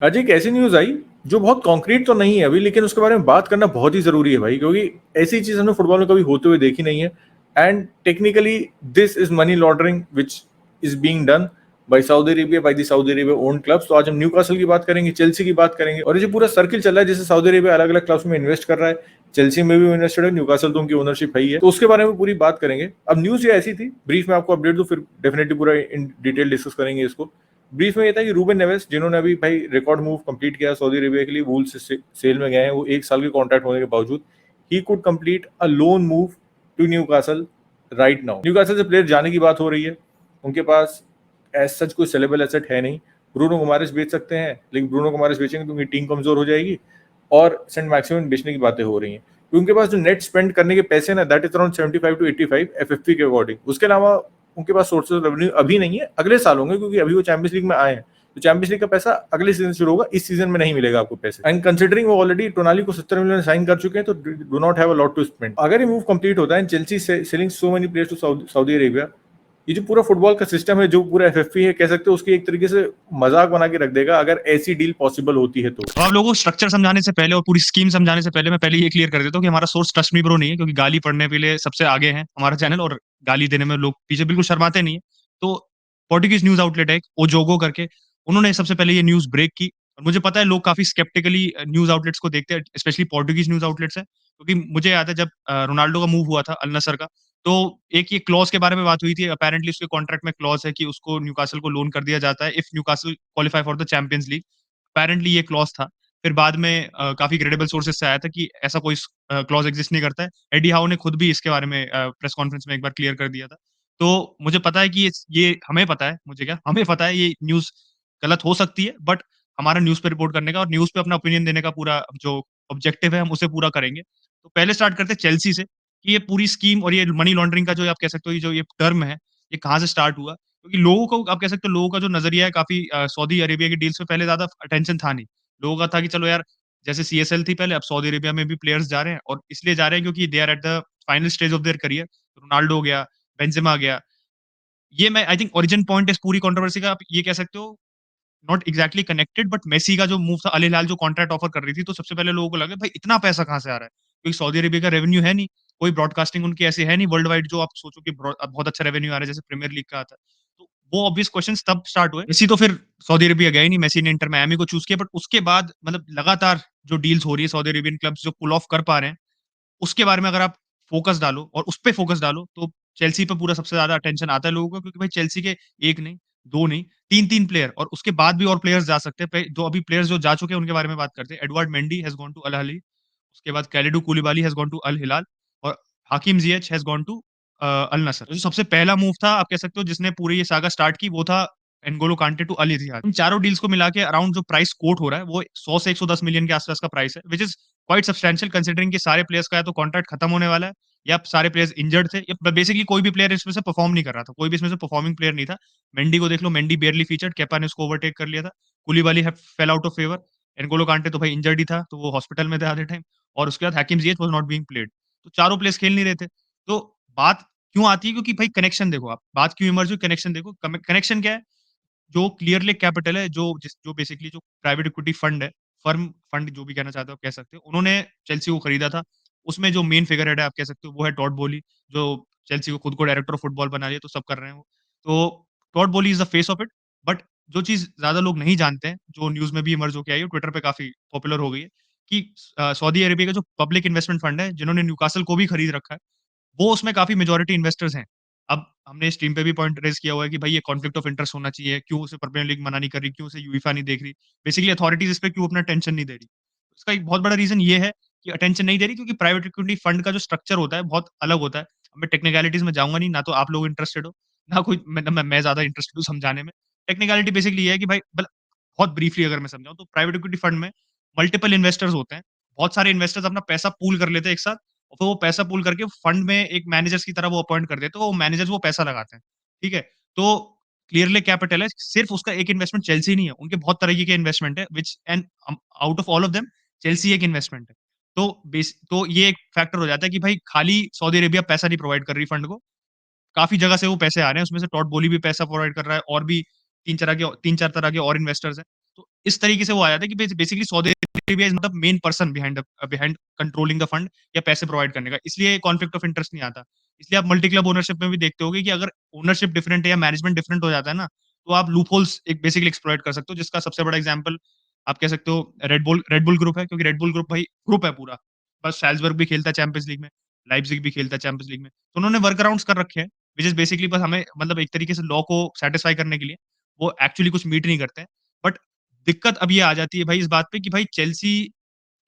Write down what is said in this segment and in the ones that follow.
आज एक ऐसी न्यूज़ आई जो बहुत कॉन्क्रीट तो नहीं है अभी, लेकिन उसके बारे में बात करना बहुत ही ज़रूरी है भाई, क्योंकि ऐसी चीज़ हमने फुटबॉल में कभी होते हुए देखी नहीं है। And technically this is money laundering which is being done by Saudi Arabia, by the Saudi Arabia owned clubs. तो आज हम न्यूकासल की बात करेंगे, चेल्सी की बात करेंगे, और ये जो पूरा सर्किल चल रहा है जिससे सऊदी अरेबिया अलग अलग क्लब्स में इन्वेस्ट कर रहा है। चेल्सी में भी इन्वेस्टेड है, न्यूकासल तो उनकी ओनरशिप है ही है, तो उसके बारे में पूरी बात करेंगे। अब न्यूज़ ये ऐसी थी, ब्रीफ में आपको अपडेट दूं, फिर डेफिनेटली पूरा इन डिटेल डिस्कस करेंगे इसको। ब्रीफ में ये था कि रूबेन नेवेस, जिन्होंने अभी भाई रिकॉर्ड मूव कंप्लीट किया सऊदी अरेबिया के लिए, वूल्स से सेल में गए हैं, वो 1 साल के कॉन्ट्रैक्ट होने के बावजूद ही could complete a loan move to Newcastle right now. Newcastle से प्लेयर जाने की बात हो रही है, उनके पास एज सच कोई सेलेबल एसेट है नहीं। ब्रूनो गुमारेस बेच सकते हैं, लेकिन ब्रूनो गुमारेस बेचेंगे तो उनकी टीम कमजोर हो जाएगी, और सेंट मैक्सिमम बेचने की बातें हो रही हैं, क्योंकि उनके पास जो नेट स्पेंड करने के पैसे ना, that is around 75 to 85 FFP के अकॉर्डिंग। उसके अलावा उनके पास सोर्सेज ऑफ रेवेन्यू अभी नहीं है, अगले साल होंगे, क्योंकि अभी वो चैंपियंस लीग में आए हैं। तो चैंपियंस लीग का पैसा अगले सीजन शुरू होगा, इस सीजन में नहीं मिलेगा आपको पैसे। एंड कंसिडरिंग वो ऑलरेडी टोनाली को 70 मिलियन साइन कर चुके हैं, तो do not have a lot to spend. अगर ये मूव कंप्लीट होता है, Chelsea selling so many players to Saudi Arabia, ये जो पूरा फुटबॉल का सिस्टम है, जो पूरा एफएफपी है, कह सकते हो उसकी एक तरीके से मजाक बना के रख देगा, अगर ऐसी डील पॉसिबल होती है तो। तो आप लोगों को स्ट्रक्चर समझाने से पहले और पूरी स्कीम समझाने से पहले मैं पहले ये क्लियर कर देता हूँ कि हमारा सोर्स ट्रस्ट मी ब्रो नहीं है, क्योंकि गाली पढ़ने के लिए सबसे आगे है हमारा चैनल, और गाली देने में लोग पीछे बिल्कुल शर्माते नहीं है। तो पोर्टुगीज न्यूज आउटलेट है एक, ओजोगो करके, उन्होंने सबसे पहले ये न्यूज ब्रेक की। और मुझे पता है लोग काफी स्केप्टिकली न्यूज आउटलेट्स को देखते हैं, स्पेशली पोर्टुगीज न्यूज आउटलेट्स है, क्योंकि मुझे याद है जब रोनाल्डो का मूव हुआ था अल नसर का, तो एक ये क्लॉज के बारे में बात हुई थी। अपेरेंटली उसके कॉन्ट्रैक्ट में क्लॉज है कि उसको न्यूकासल को लोन कर दिया जाता है if Newcastle qualify for the champions league. Apparently ये क्लॉज था। फिर बाद में काफी क्रेडिबल सोर्सेज से आया था कि ऐसा कोई क्लॉज एग्जिस्ट नहीं करता है। एडी हाउ ने खुद भी इसके बारे में प्रेस कॉन्फ्रेंस में एक बार क्लियर कर दिया था। तो मुझे पता है कि ये हमें पता है, मुझे क्या, हमें पता है ये न्यूज़ गलत हो सकती है, बट हमारा न्यूज़ पे रिपोर्ट करने का और न्यूज़ पे अपना ओपिनियन देने का पूरा जो ऑब्जेक्टिव है, हम उसे पूरा करेंगे। तो पहले स्टार्ट करते हैं चेल्सी से, कि ये पूरी स्कीम और ये मनी लॉन्ड्रिंग का जो आप कह सकते हो, ये जो ये टर्म है, ये कहाँ से स्टार्ट हुआ? क्योंकि लोगों को आप कह सकते हो, लोगों का जो नज़रिया है काफ़ी सऊदी अरेबिया की डील्स पे पहले ज़्यादा अटेंशन था नहीं। लोगों का था कि चलो यार, जैसे सीएसएल थी पहले, अब सऊदी अरेबिया में भी प्लेयर्स जा रहे हैं, और इसलिए जा रहे हैं क्योंकि they are at the final stage of their career. Ronaldo गया, बेंजेमा गया। ये मैं आई थिंक ओरिजिन पॉइंट इस पूरी कंट्रोवर्सी का, आप ये कह सकते हो, not exactly connected, but Messi का जो मूव था, अल हिलाल जो कॉन्ट्रैक्ट ऑफर कर रही थी, तो सबसे पहले लोगों को लगा भाई इतना पैसा कहाँ से आ रहा है? क्योंकि सऊदी अरेबिया का रेवेन्यू है नहीं, कोई ब्रॉडकास्टिंग उनकी ऐसी है नहीं वर्ल्ड वाइड जो आप सोचो कि बहुत अच्छा रेवेन्यू आ रहा है जैसे प्रीमियर लीग का आता है। तो वो ऑब्वियस क्वेश्चंस तब स्टार्ट हुए। मेसी तो फिर सऊदी अरेबिया गया ही नहीं, मेसी ने इंटर मियामी को चूज़ किया, बट उसके बाद मतलब लगातार जो डील्स हो रही है, सऊदी अरेबियन क्लब्स जो पुल ऑफ कर पा रहे हैं, उसके बारे में अगर आप फ़ोकस डालो और उस पे फ़ोकस डालो, तो चेल्सी पे पूरा सबसे ज़्यादा अटेंशन आता है लोगों का, क्योंकि भाई चेल्सी के 1 नहीं, 2 नहीं, 3-3 प्लेयर, और उसके बाद भी और प्लेयर्स जा सकते हैं। जो अभी प्लेयर्स जो जा चुके हैं उनके बारे में बात करते हैं। Edward Mendy has gone to Al Ahli, उसके बाद Kalidou Koulibaly has gone to Al Hilal, और Hakim Ziyech has gone to Al Nassr. जो सबसे पहला मूव था आप कह सकते हो जिसने पूरी ये सागा स्टार्ट की, वो था एनगोलो कांटे टू अल इत्तिहाद। इन चारों डील्स को मिला के अराउंड जो प्राइस कोट हो रहा है, वो 100 से 110 मिलियन के आसपास का प्राइस है, which is quite substantial considering कि सारे प्लेयर्स का या तो कॉन्ट्रैक्ट खत्म होने वाला है, या सारे प्लेयर्स इंजर्ड थे, या बेसिकली कोई भी प्लेयर इसमें से परफॉर्म नहीं कर रहा था। कोई भी इसमें से परफॉर्मिंग प्लेयर नहीं था। मेंडी को देख लो, मेंडी बेयरली फीचर्ड, केपा ने उसको ओवरटेक कर लिया था। Koulibaly have fell out of favour. N'Golo Kante तो भाई इंजर्ड ही था, तो वो हॉस्पिटल में थे आधे टाइम, और उसके बाद हाकिम जियच वाज़ नॉट बीइंग प्लेड। तो चारों प्लेयर्स खेल नहीं रहे थे। तो बात क्यों आती है? क्योंकि भाई कनेक्शन देखो आप, बात क्यों इमर्ज हुई, कनेक्शन देखो। कनेक्शन क्या है? जो क्लियरली कैपिटल है, जो बेसिकली जो प्राइवेट इक्विटी फंड है, फर्म फंड जो भी कहना चाहते हो आप कह सकते हो, उन्होंने चेल्सी को खरीदा था। उसमें जो मेन फिगर हेड है आप कह सकते हो, वो है टॉड बोली, जो चेल्सी को खुद को डायरेक्टर ऑफ फुटबॉल बना लिया, तो सब कर रहे हैं वो। तो टॉड बोली is the face of it. But जो चीज़ ज़्यादा लोग नहीं जानते हैं, जो न्यूज़ में भी इमर्ज होके आई है, ट्विटर पे काफ़ी पॉपुलर हो गई है, कि सऊदी अरेबिया का जो पब्लिक इन्वेस्टमेंट फंड है, जिन्होंने न्यूकासल को भी खरीद रखा है, वो उसमें काफ़ी मेजॉरिटी इन्वेस्टर्स हैं। अब हमने इस टीम पे भी पॉइंट रेज़ किया हुआ है कि भाई ये कॉन्फ्लिक्ट ऑफ इंटरेस्ट होना चाहिए, क्यों उसे प्रीमियर लीग मना नहीं कर रही, क्यों उसे यूएफए नहीं देख रही। बेसिकली अथॉरिटीज़ इस पे क्यों अपना अटेंशन नहीं दे रही। इसका एक बहुत बड़ा रीज़न ये है कि अटेंशन नहीं दे रही, क्योंकि प्राइवेट इक्विटी फंड का जो स्ट्रक्चर होता है, बहुत अलग होता है। अब मैं टेक्निकलिटीज़ में जाऊँगा नहीं, ना तो आप लोग इंटरेस्टेड हो, ना कोई मैं ज़्यादा इंटरेस्टेड हूँ समझाने में। टेक्निकलिटी बेसिकली ये है कि भाई बहुत ब्रीफली अगर मैं समझाऊँ, तो प्राइवेट इक्विटी फंड में मल्टीपल इन्वेस्टर्स होते हैं। बहुत सारे इन्वेस्टर्स अपना पैसा पूल कर लेते हैं एक साथ, और फिर वो पैसा पूल करके फंड में एक मैनेजर्स की तरह वो अपॉइंट कर देते हैं, वो मैनेजर्स वो पैसा लगाते हैं, ठीक है? तो क्लियरली कैपिटल है, सिर्फ उसका एक इन्वेस्टमेंट चेल्सी नहीं है, उनके बहुत तरीके के इन्वेस्टमेंट है, which and out of all of them Chelsea एक इन्वेस्टमेंट है। तो ये एक फैक्टर हो जाता है कि भाई खाली सऊदी अरेबिया पैसा नहीं प्रोवाइड कर रही फंड को, काफ़ी जगह से वो पैसे आ रहे हैं, उसमें से टॉड बोली भी पैसा प्रोवाइड कर रहा है, और भी 3-4 तरह के और इन्वेस्टर्स हैं। तो इस तरीके से वो आ जाता है कि बेसिकली सऊदी अरेबिया इज मतलब main person behind controlling the fund या पैसे प्रोवाइड करने का, इसलिए कॉन्फ्लिक्ट ऑफ इंटरेस्ट नहीं आता। इसलिए आप मल्टी क्लब ओनरशिप में भी देखते होगे कि अगर ओनरशिप डिफरेंट है या मैनेजमेंट डिफरेंट हो जाता है ना, तो आप लूप होल्स एक बेसिकली एक्सप्लॉइट कर सकते हो, जिसका सबसे बड़ा एग्जांपल आप कह सकते हो रेड बुल ग्रुप है, क्योंकि रेड बुल ग्रुप भाई ग्रुप है पूरा। बस साल्जबर्ग भी खेलता है चैंपियंस लीग में, लाइप्जिग भी खेलता है चैंपियंस लीग में। तो उन्होंने वर्क अराउंड्स कर रखे हैं, व्हिच इज़ बेसिकली बस हमें मतलब एक तरीके से लॉ को सैटिस्फाई करने के लिए, वो एक्चुअली कुछ मीट नहीं करते हैं। बट दिक्कत अब ये आ जाती है भाई इस बात पे कि भाई चेल्सी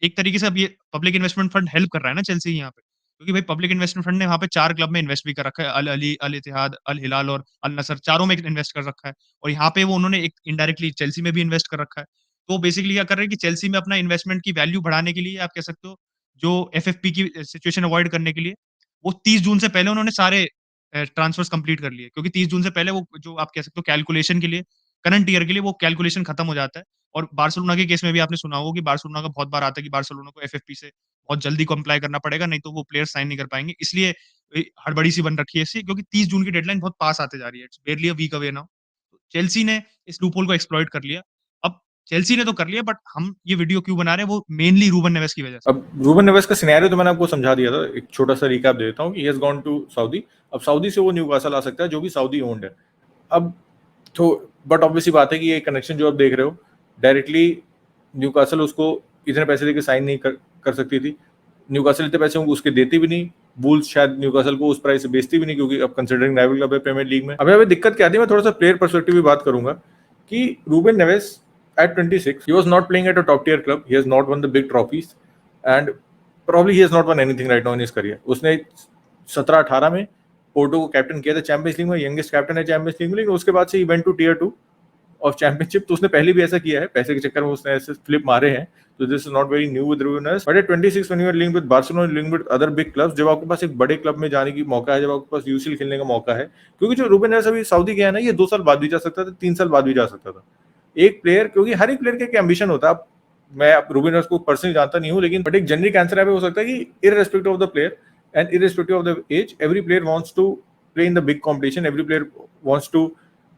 एक तरीके से अब ये पब्लिक इन्वेस्टमेंट फंड हेल्प कर रहा है ना चेल्सी यहाँ पे। क्योंकि भाई पब्लिक इन्वेस्टमेंट फंड ने वहाँ पे 4 क्लब में इन्वेस्ट भी कर रखा है। अल अली, अल इत्तेहाद, अल हिलाल और अल नसर, चारों में इन्वेस्ट कर रखा है। और यहाँ पे वो उन्होंने एक इनडायरेक्टली चेल्सी में भी इन्वेस्ट कर रखा है। तो बेसिकली क्या कर रहे हैं कि चेल्सी में अपना इन्वेस्टमेंट की वैल्यू बढ़ाने के लिए आप कह सकते हो, जो एफएफपी की सिचुएशन अवॉइड करने के लिए, वो 30 जून से पहले उन्होंने सारे ट्रांसफर्स कंप्लीट कर लिए। क्योंकि 30 जून से पहले वो जो आप कह सकते हो कैलकुलेशन के लिए, करंट ईयर के लिए वो कैलकुलेशन खत्म हो जाता है। और बार्सिलोना के केस में भी आपने सुना होगा कि बार्सिलोना का बहुत बार आता है कि बार्सिलोना को एफएफपी से बहुत जल्दी कंप्लाई करना पड़ेगा, नहीं तो वो प्लेयर साइन नहीं कर पाएँगे। इसलिए हड़बड़ी सी बन रखी है इसकी, क्योंकि 30 जून की डेडलाइन बहुत पास आते जा रही है। It's barely a week away now. Chelsea ने इस लूपहोल को एक्सप्लॉइट कर लिया। अब चेल्सी ने तो कर लिया, बट हम ये वीडियो क्यों बना रहे हैं, वो मेनली रूबन नेवेस की वजह से। अब रूबन नेवेस का सिनेरियो तो मैंने आपको समझा दिया था, एक छोटा सा रिकैप दे देता हूँ कि he has gone to Saudi. अब सऊदी से वो न्यूकासल आ सकता है, जो भी सऊदी ओन्ड है। अब तो बट ऑब्वियसली बात है कि ये कनेक्शन जो आप देख रहे हो, डायरेक्टली न्यूकासल उसको इतने पैसे देके साइन नहीं कर सकती थी। न्यूकासल इतने पैसे उसके देती भी नहीं, वुल्स शायद न्यूकासल को उस प्राइस से बेचती भी नहीं, क्योंकि अब कंसिडरिंग राइवल क्लब है प्रीमियर लीग में। अभी दिक्कत क्या आती है, मैं थोड़ा सा प्लेयर पर्सपेक्टिव भी बात करूंगा कि Ruben Neves at 26 he was not playing at a top tier club, he has not won the big trophies and probably he has not won anything right now in his career. उसने 17-18 में Porto को captain किया था Champions League में, youngest captain है Champions League में, लेकिन उसके बाद से ही went to tier 2 of championship. तो उसने पहले भी ऐसा किया है, पैसे के चक्कर में उसने ऐसे फ्लिप मारे हैं। तो this is not very new with Ruben Neves, but at 26 when you are linked with Barcelona, linked with other big clubs, जब आपके पास एक बड़े क्लब में जाने की मौका है, जब आपके पास यूसीएल खेलने का मौका है, क्योंकि जो रूबन नेवेस अभी सऊदी गया है ना, ये 2 साल बाद भी जा सकता था, 3 साल बाद भी जा सकता था। एक प्लेयर, क्योंकि हर एक प्लेयर का एक एम्बिशन होता है। मैं रूबन नेवेस को पर्सनली जानता नहीं हूँ, लेकिन बट एक जेनरिक आंसर है हो सकता है कि irrespective of the player and irrespective of the age, every player wants to play in the big competition, every player wants to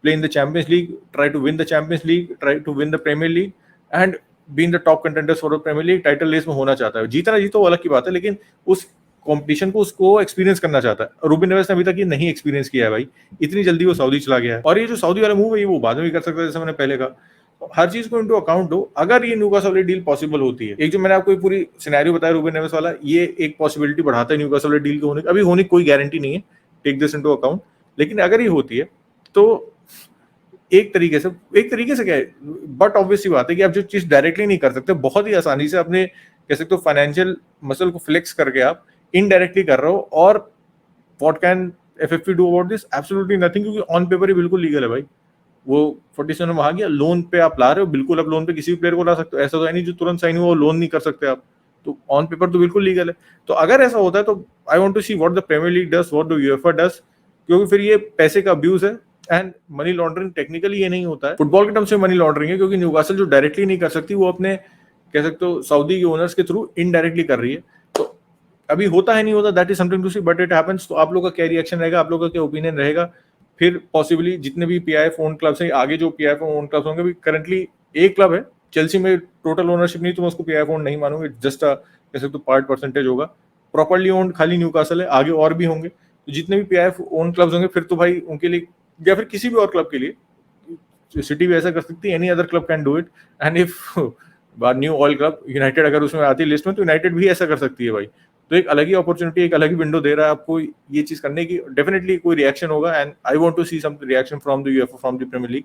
play in the Champions League, try to win the Champions League, try to win the Premier League and be in the top contenders for the Premier League, title race में होना चाहता है। जीतना जीतो वो अलग की बात है, लेकिन उस कंपटीशन को उसको एक्सपीरियंस करना चाहता है। रूबन नेवेस ने अभी तक ये नहीं एक्सपीरियंस किया है भाई, इतनी जल्दी वो सऊदी चला गया है। और ये जो सऊदी वाला मूव है, ये वो बाद में भी कर सकता है, जैसे मैंने पहले कहा। हर चीज को इनटू अकाउंट दो, अगर ये न्यूकासल वाली डील पॉसिबल होती है, एक जो मैंने आपको पूरी सिनेरियो बताया रूबन नेवेस वाला, ये एक पॉसिबिलिटी बढ़ाता है न्यूकासल वाली डील के होने की। अभी होने की कोई गारंटी नहीं है, टेक दिस इनटू अकाउंट, लेकिन अगर ये होती है तो एक तरीके से क्या है, बट ऑब्वियसली बात है कि आप जो चीज डायरेक्टली नहीं कर सकते, बहुत ही आसानी से अपने कह सकते हो फाइनेंशियल मसल को फ्लेक्स करके आप इनडायरेक्टली कर रहे हो। और what can FFP do about this? Absolutely nothing, क्योंकि ऑन पेपर ही बिल्कुल लीगल है भाई। वो 47 में वहां गया, लोन पे आप ला रहे हो, बिल्कुल आप लोन पे किसी भी प्लेयर को ला सकते हो, ऐसा तो है नहीं जो तुरंत साइन हुआ वो लोन नहीं कर सकते आप। तो ऑन पेपर तो बिल्कुल लीगल है। तो अगर ऐसा होता है तो I want to see what the premiere League does, what the UEFA does, क्योंकि फिर ये पैसे का अब्यूज है एंड मनी लॉन्ड्रिंग टेक्निकली ये नहीं होता है, फुटबॉल के टर्म से मनी लॉन्ड्रिंग है, क्योंकि न्यूकासल जो डायरेक्टली नहीं कर सकती, वो अपने कह सकते हो सऊदी के ओनर्स के थ्रू इनडायरेक्टली कर रही है। तो अभी होता है नहीं होता, that is something to see, but it happens. तो आप लोगों का क्या रिएक्शन रहेगा, आप लोगों का क्या ओपिनियन रहेगा? फिर पॉसिबली जितने भी पीआईएफ ओन क्लब्स हैं, आगे जो पीआईएफ ओन क्लब्स होंगे, भी करंटली एक क्लब है चेल्सी में, टोटल ओनरशिप नहीं, तो मैं उसको पीआईएफ ओन नहीं मानूंगा, जस्ट कह सकते हो पार्ट परसेंटेज होगा। प्रॉपर्ली ओन खाली न्यूकासल है, आगे और भी होंगे। तो जितने भी पीआईएफ ओन क्लब्स होंगे, फिर तो भाई उनके लिए या फिर किसी भी और क्लब के लिए सिटी भी ऐसा कर सकती है, any other club can do it. And if new oil club United अगर उसमें आती है लिस्ट में, तो यूनाइटेड भी ऐसा कर सकती है भाई। तो एक अलग ही अपॉर्चुनिटी, एक अलग ही विंडो दे रहा है आपको ये चीज करने की। डेफिनेटली कोई रिएक्शन होगा and I want to see some reaction from the UEFA, from the premiere league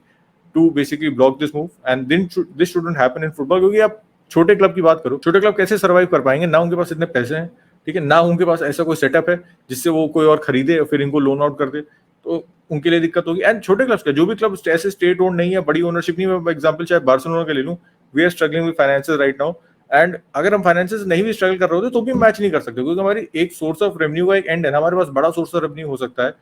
to basically block this move and then this shouldn't happen in football. क्योंकि आप छोटे क्लब की बात करो, छोटे क्लब कैसे सर्वाइव कर पाएंगे? ना उनके पास इतने पैसे हैं, ठीक है, ना उनके पास ऐसा कोई सेटअप है जिससे वो कोई और खरीदे और फिर इनको लोन आउट कर दे, तो उनके लिए दिक्कत होगी। एंड छोटे क्लब्स का जो भी क्लब ऐसे स्टेट ओन नहीं है, बड़ी ओनरशिप नहीं है, मैं एग्जांपल चाहे बार्सिलोना का ले लूं, we are struggling with finances right now. And अगर हम फाइनेंसेस नहीं भी स्ट्रगल कर रहे होते तो भी मैच नहीं कर सकते, क्योंकि हमारी एक सोर्स ऑफ रेवेन्यू का एक एंड है। हमारे पास बड़ा सोर्स ऑफ रेवेन्यू हो सकता है,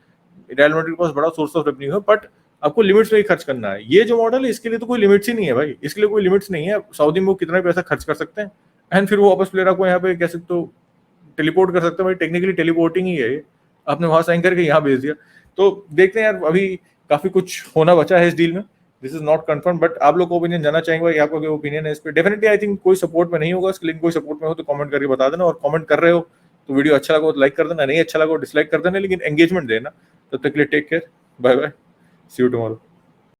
रियल मैड्रिड के पास बड़ा सोर्स ऑफ रेवेन्यू है, बट आपको लिमिट्स में ही खर्च करना है। ये जो मॉडल है इसके लिए तो कोई लिमिट्स ही नहीं है भाई, इसके लिए कोई लिमिट्स नहीं है। सऊदी में वो कितना पैसा खर्च कर सकते हैं एंड फिर वो वापस प्लेयर को यहाँ पे कह सकते हो टेलीपोर्ट कर सकते हैं भाई, टेक्निकली टेलीपोर्टिंग ही है ये, आपने वहां साइन करके यहाँ भेज दिया। तो देखते हैं यार, अभी काफी कुछ होना बचा है इस डील में this is not confirm, but आप लोग को ओपिनियन जानना चाहेंगे भाई, आपका क्या ओपिनियन है इस पे। डेफिनेटली आई थिंक कोई सपोर्ट में नहीं होगा, लेकिन कोई सपोर्ट में हो तो कमेंट करके बता देना, और कमेंट कर रहे हो तो वीडियो अच्छा लगा तो लाइक कर देना, नहीं अच्छा लगा डिसलाइक कर देना, लेकिन एंगेजमेंट देना। तब तक के लिए take care, bye bye, see you tomorrow.